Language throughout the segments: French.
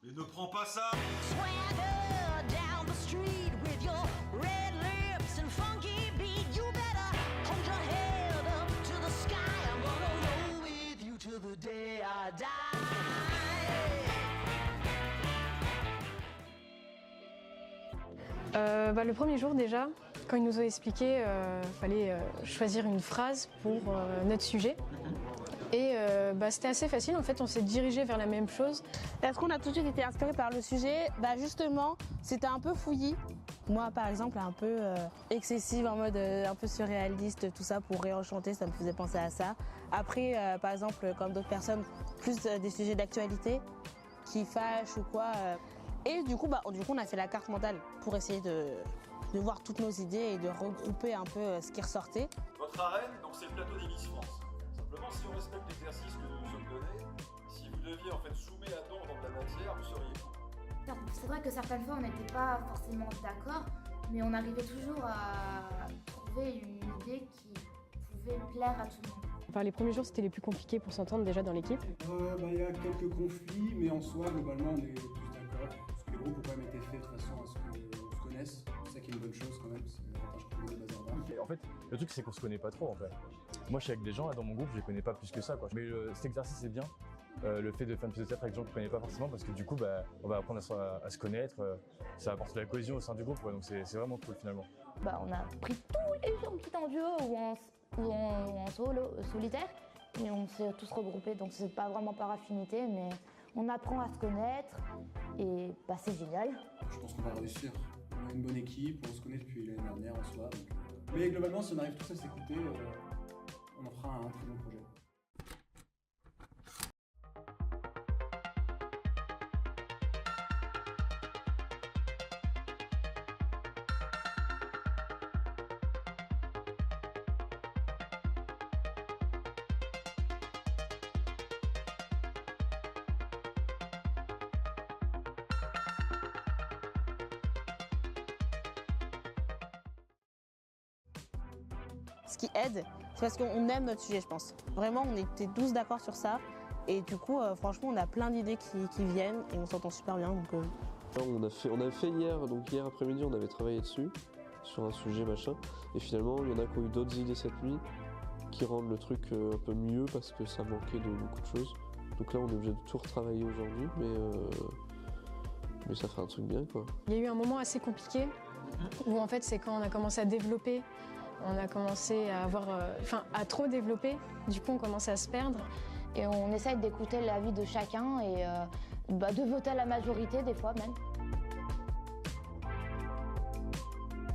Mais ne prends pas ça. Le premier jour déjà, quand ils nous ont expliqué fallait choisir une phrase pour notre sujet. Et c'était assez facile, en fait on s'est dirigé vers la même chose. Est-ce qu'on a tout de suite été inspiré par le sujet? Justement, c'était un peu fouillis. Moi par exemple, un peu excessive, en mode un peu surréaliste, tout ça pour réenchanter, ça me faisait penser à ça. Après, par exemple, comme d'autres personnes, plus des sujets d'actualité qui fâchent ou quoi. Et du coup, on a fait la carte mentale pour essayer de voir toutes nos idées et de regrouper un peu ce qui ressortait. Votre arène, donc c'est le plateau des Miss France. Simplement, si on respecte l'exercice que nous nous sommes donné, si vous deviez en fait zoomer à don dans de la matière, vous seriez fou. C'est vrai que certaines fois on n'était pas forcément d'accord, mais on arrivait toujours à trouver une idée qui pouvait plaire à tout le monde. Les premiers jours c'était les plus compliqués pour s'entendre déjà dans l'équipe. Il y a quelques conflits, mais en soi globalement on est tous d'accord. Parce que les groupes ont quand même été faits de façon à ce qu'on se connaisse. C'est ça qui est une bonne chose quand même, c'est l'avantage qu'on a de bazar. En fait, le truc c'est qu'on se connaît pas trop en fait. Moi je suis avec des gens là dans mon groupe, je les connais pas plus que ça quoi. Mais cet exercice c'est bien. Le fait de faire une pièce de théâtre avec des gens qu'on ne connaît pas forcément, parce que du coup on va apprendre à se connaître, ça apporte de la cohésion au sein du groupe, donc c'est vraiment cool finalement. On a pris tous les jours qui étaient en duo ou en solitaire, et on s'est tous regroupés, donc c'est pas vraiment par affinité, mais on apprend à se connaître et c'est génial. Je pense qu'on va réussir. On a une bonne équipe, on se connaît depuis l'année dernière en soi. Mais globalement si on arrive tous à s'écouter, on en fera un très bon projet. Ce qui aide, c'est parce qu'on aime notre sujet, je pense. Vraiment, on était tous d'accord sur ça. Et du coup, franchement, on a plein d'idées qui viennent et on s'entend super bien. Donc, On a fait hier après-midi, on avait travaillé dessus, sur un sujet machin. Et finalement, il y en a qui ont eu d'autres idées cette nuit qui rendent le truc un peu mieux parce que ça manquait de beaucoup de choses. Donc là, on est obligé de tout retravailler aujourd'hui, mais ça fait un truc bien quoi. Il y a eu un moment assez compliqué où en fait c'est quand on a commencé à développer, on a commencé à à trop développer, du coup on commençait à se perdre. Et on essaye d'écouter l'avis de chacun et de voter à la majorité des fois même.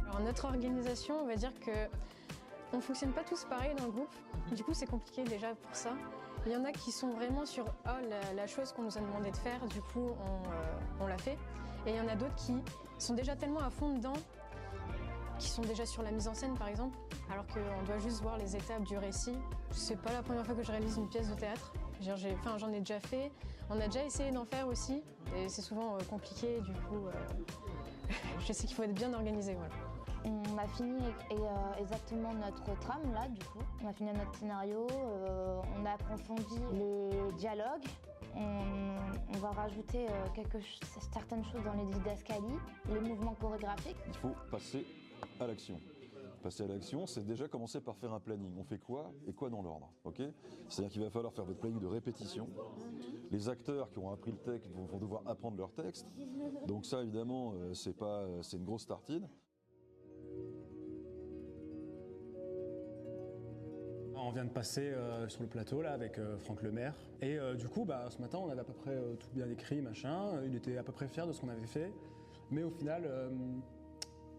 Alors notre organisation, on va dire que on ne fonctionne pas tous pareil dans le groupe, du coup c'est compliqué déjà pour ça. Il y en a qui sont vraiment sur la chose qu'on nous a demandé de faire, du coup on l'a fait. Et il y en a d'autres qui sont déjà tellement à fond dedans, qui sont déjà sur la mise en scène par exemple, alors qu'on doit juste voir les étapes du récit. C'est pas la première fois que je réalise une pièce de théâtre. J'en ai déjà fait, on a déjà essayé d'en faire aussi, et c'est souvent compliqué, du coup je sais qu'il faut être bien organisé. Voilà. On a fini exactement notre trame là du coup, on a fini notre scénario, on a approfondi les dialogues, on va rajouter certaines choses dans les didascalies, les mouvements chorégraphiques. Il faut passer à l'action. Passer à l'action, c'est déjà commencer par faire un planning. On fait quoi et quoi dans l'ordre, ok ? C'est-à-dire qu'il va falloir faire votre planning de répétition. Les acteurs qui ont appris le texte vont devoir apprendre leur texte. Donc ça, évidemment, c'est une grosse tartine. On vient de passer sur le plateau là avec Franck Lemaire et du coup ce matin on avait à peu près tout bien écrit machin, il était à peu près fier de ce qu'on avait fait, mais au final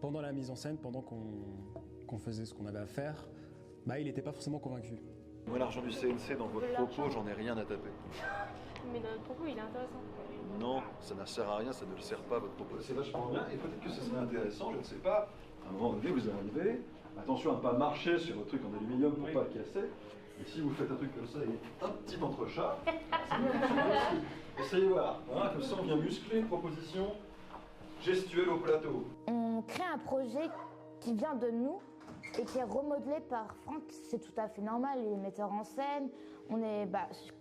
pendant la mise en scène, pendant qu'on faisait ce qu'on avait à faire, il n'était pas forcément convaincu. Moi l'argent du CNC dans votre propos, j'en ai rien à taper. Mais notre propos il est intéressant. Non, ça ne sert à rien, ça ne le sert pas votre propos. C'est vachement bien et peut-être que ce serait intéressant, je ne sais pas. À un moment donné, vous arrivez, attention à ne pas marcher sur votre truc en aluminium pour ne pas le casser. Et si vous faites un truc comme ça, il y a un petit entrechat. Essayez voir, hein, comme ça on vient muscler une proposition gestuelle au plateau. On crée un projet qui vient de nous et qui est remodelé par Franck, c'est tout à fait normal. Il est metteur en scène, on est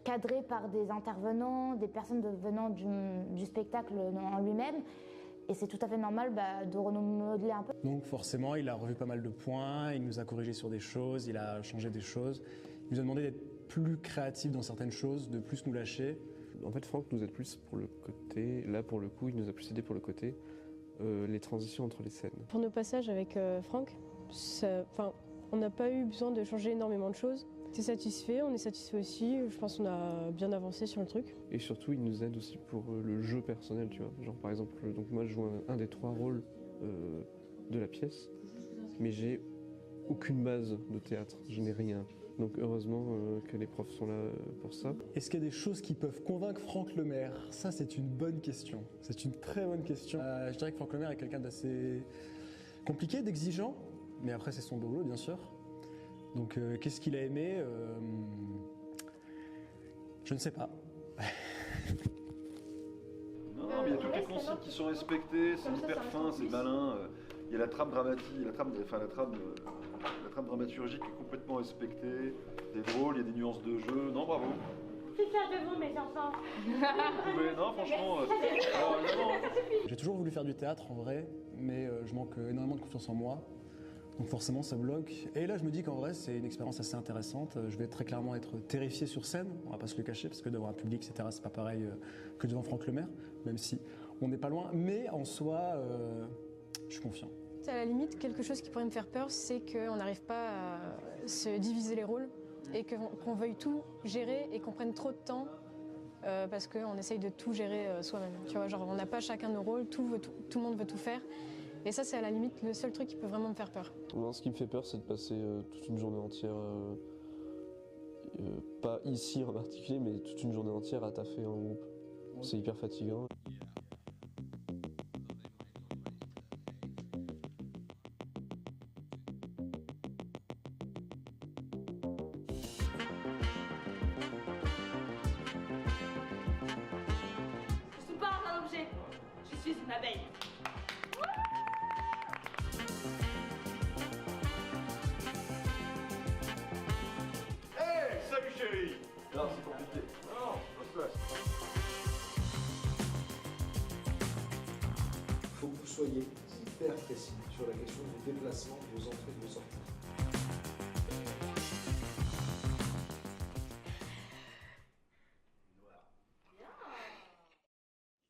cadré par des intervenants, des personnes venant du spectacle en lui-même. Et c'est tout à fait normal de remodeler un peu. Donc forcément, il a revu pas mal de points, il nous a corrigé sur des choses, il a changé des choses. Il nous a demandé d'être plus créatif dans certaines choses, de plus nous lâcher. En fait, Franck nous aide plus pour le côté, là pour le coup, il nous a plus aidé pour le côté, les transitions entre les scènes. Pour nos passages avec Franck, on n'a pas eu besoin de changer énormément de choses. T'es satisfait, on est satisfait aussi, je pense qu'on a bien avancé sur le truc. Et surtout, il nous aide aussi pour le jeu personnel, tu vois. Genre par exemple, donc moi je joue un des 3 rôles de la pièce, mais j'ai aucune base de théâtre, je n'ai rien. Donc heureusement que les profs sont là pour ça. Est-ce qu'il y a des choses qui peuvent convaincre Franck Lemaire? Ça, c'est une bonne question. C'est une très bonne question. Je dirais que Franck Lemaire est quelqu'un d'assez compliqué, d'exigeant, mais après c'est son boulot, bien sûr. Donc qu'est-ce qu'il a aimé? Je ne sais pas. Non, mais il y a toutes les consignes qui sont respectées, c'est hyper fin, c'est malin. Il y a la trame dramatique, la trame dramaturgique qui est complètement respectée. C'est drôle, il y a des nuances de jeu. Non, bravo. Je suis fière de vous, mes enfants. Vous pouvez, non, franchement. Alors, évidemment. J'ai toujours voulu faire du théâtre en vrai, mais je manque énormément de confiance en moi. Donc forcément ça bloque. Et là je me dis qu'en vrai c'est une expérience assez intéressante. Je vais très clairement être terrifié sur scène, on va pas se le cacher, parce que devant un public, etc., c'est pas pareil que devant Franck Lemaire, même si on n'est pas loin. Mais en soi, je suis confiant. À la limite, quelque chose qui pourrait me faire peur, c'est qu'on n'arrive pas à se diviser les rôles et qu'on veuille tout gérer et qu'on prenne trop de temps parce qu'on essaye de tout gérer soi-même. Tu vois, genre on n'a pas chacun nos rôles, tout le monde veut tout faire. Et ça, c'est à la limite le seul truc qui peut vraiment me faire peur. Non, ce qui me fait peur, c'est de passer toute une journée entière, pas ici en particulier, mais toute une journée entière à taffer en groupe. C'est hyper fatigant. Je suis pas un objet, je suis une abeille. Salut chérie. Non, c'est compliqué. Non, pas de place. Il faut que vous soyez hyper précis sur la question du déplacement de vos entrées et de vos sorties.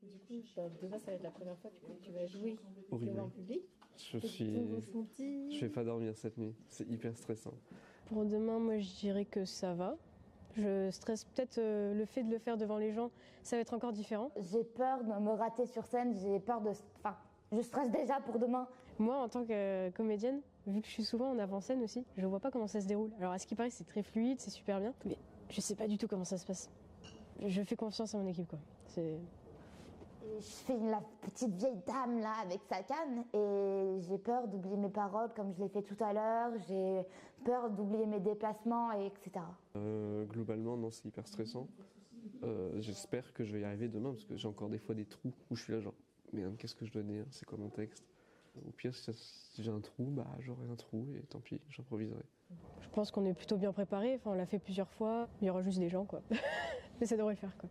Du coup, déjà, ça va être la première fois que tu vas jouer Horrible. devant le public. Je vais pas dormir cette nuit, c'est hyper stressant. Pour demain, moi, je dirais que ça va. Je stresse peut-être le fait de le faire devant les gens, ça va être encore différent. J'ai peur de me rater sur scène, j'ai peur de... Enfin, je stresse déjà pour demain. Moi, en tant que comédienne, vu que je suis souvent en avant-scène aussi, je vois pas comment ça se déroule. Alors, à ce qui paraît, c'est très fluide, c'est super bien, mais je sais pas du tout comment ça se passe. Je fais confiance à mon équipe, quoi. Je fais la petite vieille dame là avec sa canne et j'ai peur d'oublier mes paroles comme je l'ai fait tout à l'heure, j'ai peur d'oublier mes déplacements, etc. Globalement, non, c'est hyper stressant. J'espère que je vais y arriver demain parce que j'ai encore des fois des trous où je suis là genre merde, qu'est-ce que je dois dire, c'est quoi mon texte? Au pire, si j'ai un trou, bah j'aurai un trou et tant pis, j'improviserai. Je pense qu'on est plutôt bien préparé, enfin, on l'a fait plusieurs fois, il y aura juste des gens, quoi. Mais ça devrait le faire, quoi.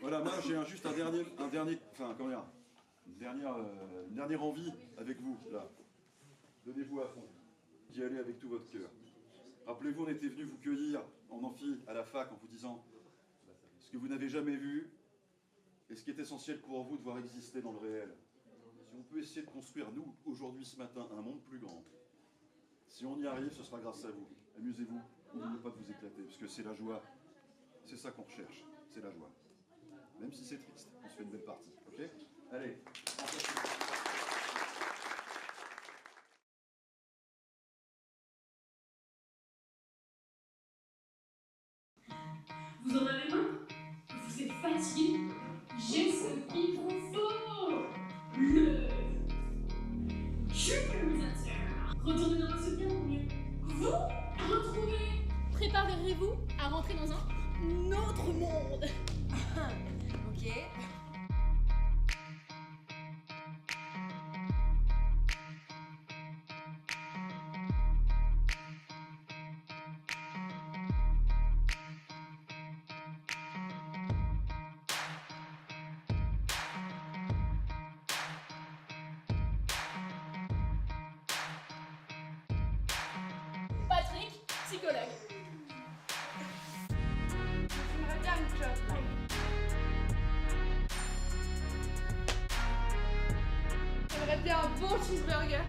Voilà, moi j'ai juste une dernière envie avec vous, là. Donnez-vous à fond. D'y aller avec tout votre cœur. Rappelez-vous, on était venu vous cueillir en amphi, à la fac, en vous disant ce que vous n'avez jamais vu et ce qui est essentiel pour vous de voir exister dans le réel. Si on peut essayer de construire, nous, aujourd'hui, ce matin, un monde plus grand, si on y arrive, ce sera grâce à vous. Amusez-vous, n'oubliez pas de vous éclater, parce que c'est la joie. C'est ça qu'on recherche, c'est la joie. Même si c'est triste, on se fait une belle partie, ok? Allez. Vous en avez marre? Vous êtes fatigué? J'ai ce qu'il vous faut! Le culpabilisateur. Retournez dans votre souvenir pour mieux vous retrouver. Préparez-vous à rentrer dans un autre monde. Ok. psychologue. J'aimerais bien une clope, là. J'aimerais bien un bon cheeseburger.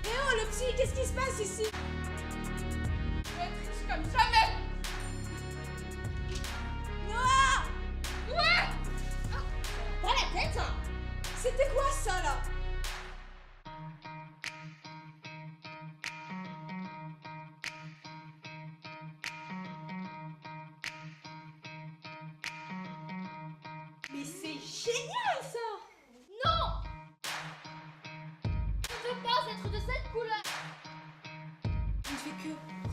Eh oh, le psy, qu'est-ce qui se passe ici? Je vais être riche comme jamais. Noah! Ouais! Pas la tête, hein! C'était quoi ça, là? Mais c'est génial, ça! Non! Je ne veux pas être de cette couleur! On ne fait que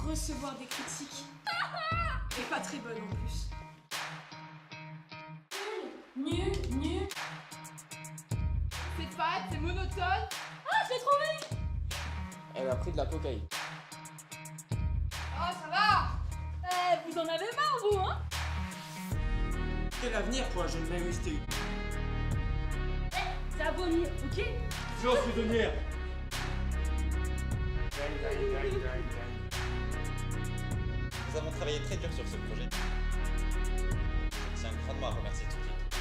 recevoir des critiques. Et pas très bonnes en plus. Nul. C'est fade, c'est monotone. Ah, je l'ai trouvé! Elle a pris de la cocaïne. Oh, ça va. Eh, vous en avez marre, vous, hein? Quel avenir pour un jeune linguistique? C'est à vomir, ok? Silence prisonnière! Nous avons travaillé très dur sur ce projet. Je tiens grandement à remercier toute l'équipe.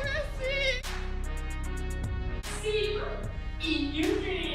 Merci! See, in your dream.